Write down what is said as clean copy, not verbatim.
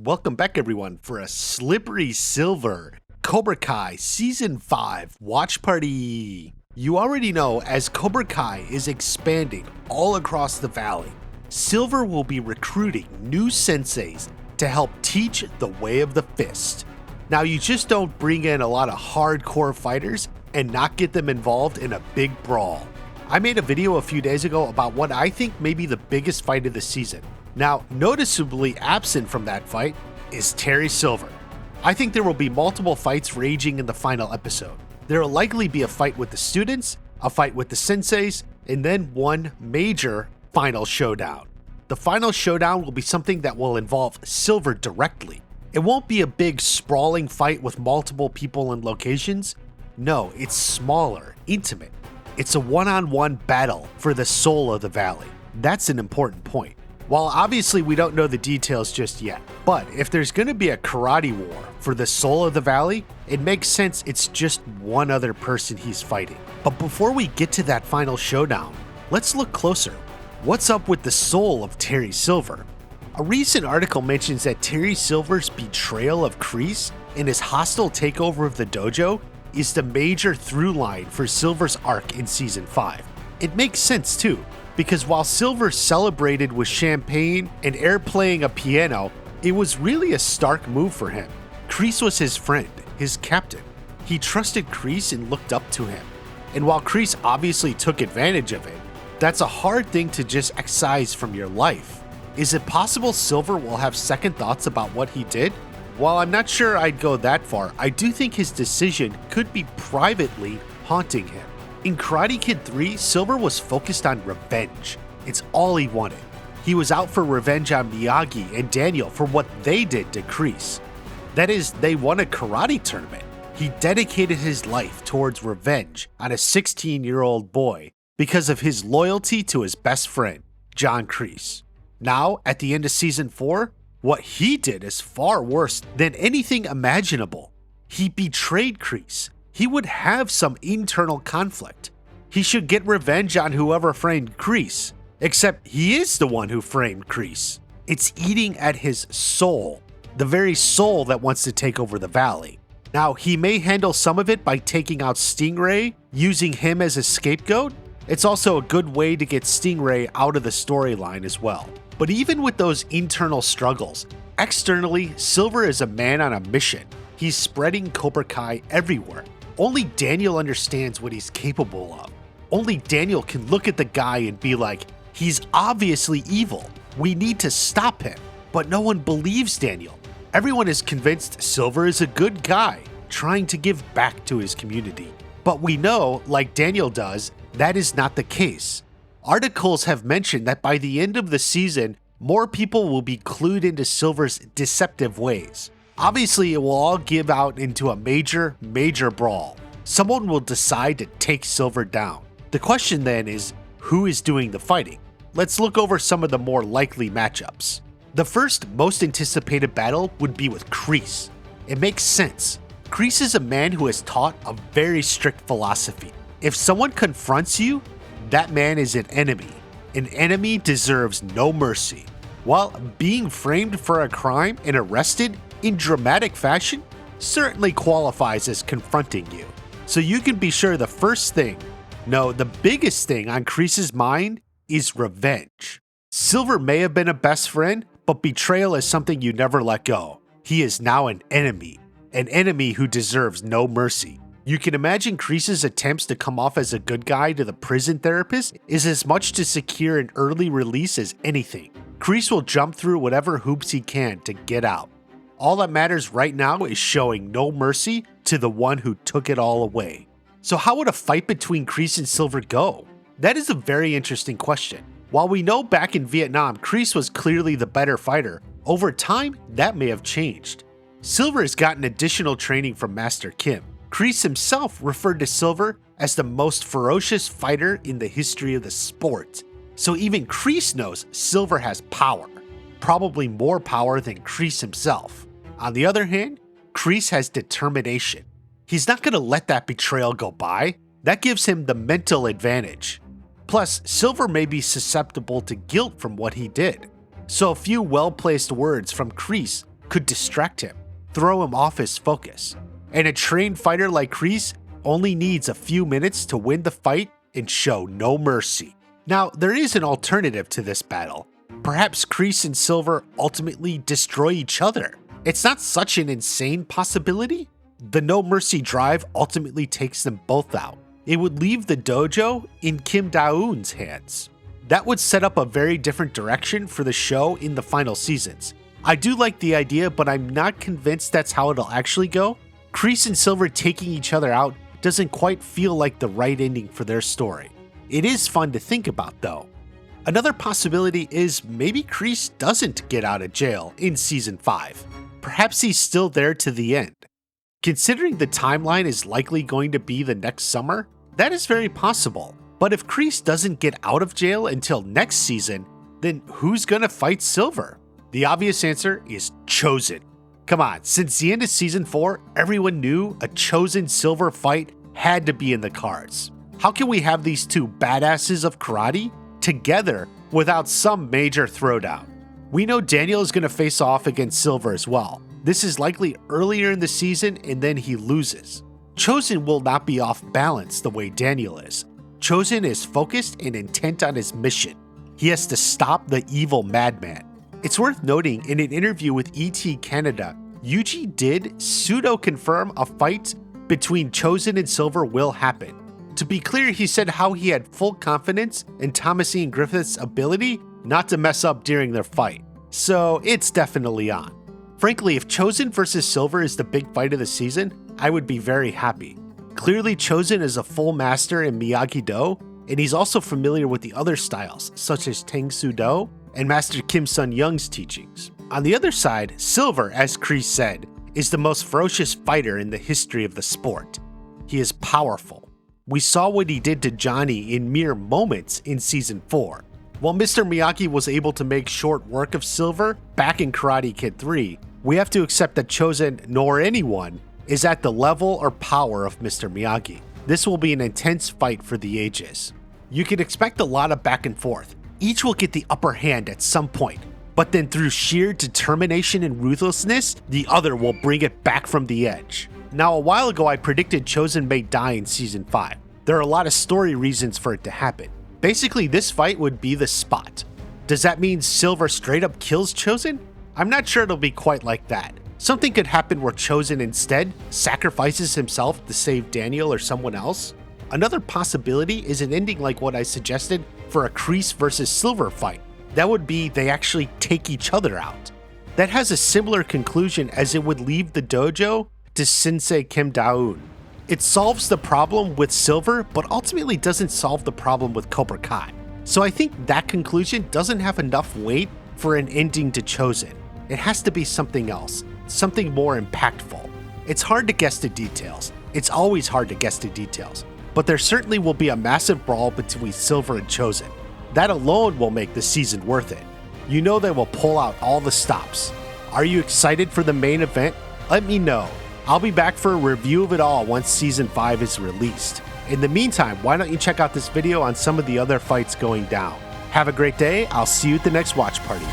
welcome back everyone for a Slippery Silver Cobra Kai Season 5 Watch Party. You already know, as Cobra Kai is expanding all across the valley, Silver will be recruiting new senseis to help teach the way of the fist. Now you just don't bring in a lot of hardcore fighters and not get them involved in a big brawl. I made a video a few days ago about what I think may be the biggest fight of the season. Now, noticeably absent from that fight is Terry Silver. I think there will be multiple fights raging in the final episode. There will likely be a fight with the students, a fight with the senseis, and then one major final showdown. The final showdown will be something that will involve Silver directly. It won't be a big sprawling fight with multiple people and locations. No, it's smaller, intimate. It's a one-on-one battle for the soul of the valley. That's an important point. While obviously we don't know the details just yet, but if there's going to be a karate war for the soul of the valley, it makes sense it's just one other person he's fighting. But before we get to that final showdown, let's look closer. What's up with the soul of Terry Silver? A recent article mentions that Terry Silver's betrayal of Kreese and his hostile takeover of the dojo is the major through line for Silver's arc in Season 5. It makes sense too, because while Silver celebrated with champagne and Air playing a piano, it was really a stark move for him. Kreese was his friend, his captain. He trusted Kreese and looked up to him. And while Kreese obviously took advantage of it, that's a hard thing to just excise from your life. Is it possible Silver will have second thoughts about what he did? While I'm not sure I'd go that far, I do think his decision could be privately haunting him. In Karate Kid 3, Silver was focused on revenge. It's all he wanted. He was out for revenge on Miyagi and Daniel for what they did to Kreese. That is, they won a karate tournament. He dedicated his life towards revenge on a 16-year-old boy because of his loyalty to his best friend, John Kreese. Now, at the end of Season 4, what he did is far worse than anything imaginable. He betrayed Kreese. He would have some internal conflict. He should get revenge on whoever framed Kreese, except he is the one who framed Kreese. It's eating at his soul, the very soul that wants to take over the valley. Now, he may handle some of it by taking out Stingray, using him as a scapegoat. It's also a good way to get Stingray out of the storyline as well. But even with those internal struggles, externally, Silver is a man on a mission. He's spreading Cobra Kai everywhere. Only Daniel understands what he's capable of. Only Daniel can look at the guy and be like, he's obviously evil. We need to stop him. But no one believes Daniel. Everyone is convinced Silver is a good guy, trying to give back to his community. But we know, like Daniel does, that is not the case. Articles have mentioned that by the end of the season, more people will be clued into Silver's deceptive ways. Obviously, it will all give out into a major brawl. Someone will decide to take Silver down. The question then is, who is doing the fighting? Let's look over some of the more likely matchups. The first most anticipated battle would be with Kreese. It makes sense. Kreese is a man who has taught a very strict philosophy. If someone confronts you, that man is an enemy. An enemy deserves no mercy. While being framed for a crime and arrested in dramatic fashion certainly qualifies as confronting you. So you can be sure the first thing, no, the biggest thing on Kreese's mind is revenge. Silver may have been a best friend, but betrayal is something you never let go. He is now an enemy who deserves no mercy. You can imagine Kreese's attempts to come off as a good guy to the prison therapist is as much to secure an early release as anything. Kreese will jump through whatever hoops he can to get out. All that matters right now is showing no mercy to the one who took it all away. So how would a fight between Kreese and Silver go? That is a very interesting question. While we know back in Vietnam, Kreese was clearly the better fighter, over time, that may have changed. Silver has gotten additional training from Master Kim. Kreese himself referred to Silver as the most ferocious fighter in the history of the sport. So even Kreese knows Silver has power. Probably more power than Kreese himself. On the other hand, Kreese has determination. He's not going to let that betrayal go by. That gives him the mental advantage. Plus, Silver may be susceptible to guilt from what he did. So a few well-placed words from Kreese could distract him, throw him off his focus. And a trained fighter like Kreese only needs a few minutes to win the fight and show no mercy. Now, there is an alternative to this battle. Perhaps Kreese and Silver ultimately destroy each other. It's not such an insane possibility. The no mercy drive ultimately takes them both out. It would leave the dojo in Kim Da-eun's hands. That would set up a very different direction for the show in the final seasons. I do like the idea, but I'm not convinced that's how it'll actually go. Kreese and Silver taking each other out doesn't quite feel like the right ending for their story. It is fun to think about though. Another possibility is maybe Kreese doesn't get out of jail in season 5. Perhaps he's still there to the end. Considering the timeline is likely going to be the next summer, that is very possible. But if Kreese doesn't get out of jail until next season, then who's gonna fight Silver? The obvious answer is Chozen. Come on, since the end of season 4, everyone knew a Chozen Silver fight had to be in the cards. How can we have these two badasses of karate together without some major throwdown? We know Daniel is going to face off against Silver as well. This is likely earlier in the season and then he loses. Chozen will not be off balance the way Daniel is. Chozen is focused and intent on his mission. He has to stop the evil madman. It's worth noting in an interview with ET Canada, Yuji did pseudo-confirm a fight between Chozen and Silver will happen. To be clear, he said how he had full confidence in Thomasine Griffith's ability not to mess up during their fight. So it's definitely on. Frankly, if Chozen versus Silver is the big fight of the season, I would be very happy. Clearly, Chozen is a full master in Miyagi-Do, and he's also familiar with the other styles, such as Tang Soo Do and Master Kim Sun-young's teachings. On the other side, Silver, as Kreese said, is the most ferocious fighter in the history of the sport. He is powerful. We saw what he did to Johnny in mere moments in season 4. While Mr. Miyagi was able to make short work of Silver back in Karate Kid 3, we have to accept that Chozen, nor anyone, is at the level or power of Mr. Miyagi. This will be an intense fight for the ages. You can expect a lot of back and forth. Each will get the upper hand at some point, but then through sheer determination and ruthlessness, the other will bring it back from the edge. Now, a while ago I predicted Chozen may die in season 5. There are a lot of story reasons for it to happen. Basically, this fight would be the spot. Does that mean Silver straight up kills Chozen? I'm not sure it'll be quite like that. Something could happen where Chozen instead sacrifices himself to save Daniel or someone else. Another possibility is an ending like what I suggested for a Kreese versus Silver fight. That would be they actually take each other out. That has a similar conclusion as it would leave the dojo to Sensei Kim Da-eun. It solves the problem with Silver, but ultimately doesn't solve the problem with Cobra Kai. So I think that conclusion doesn't have enough weight for an ending to Chozen. It has to be something else, something more impactful. It's hard to guess the details. It's always hard to guess the details. But there certainly will be a massive brawl between Silver and Chozen. That alone will make the season worth it. You know they will pull out all the stops. Are you excited for the main event? Let me know. I'll be back for a review of it all once season 5 is released. In the meantime, why don't you check out this video on some of the other fights going down. Have a great day. I'll see you at the next watch party.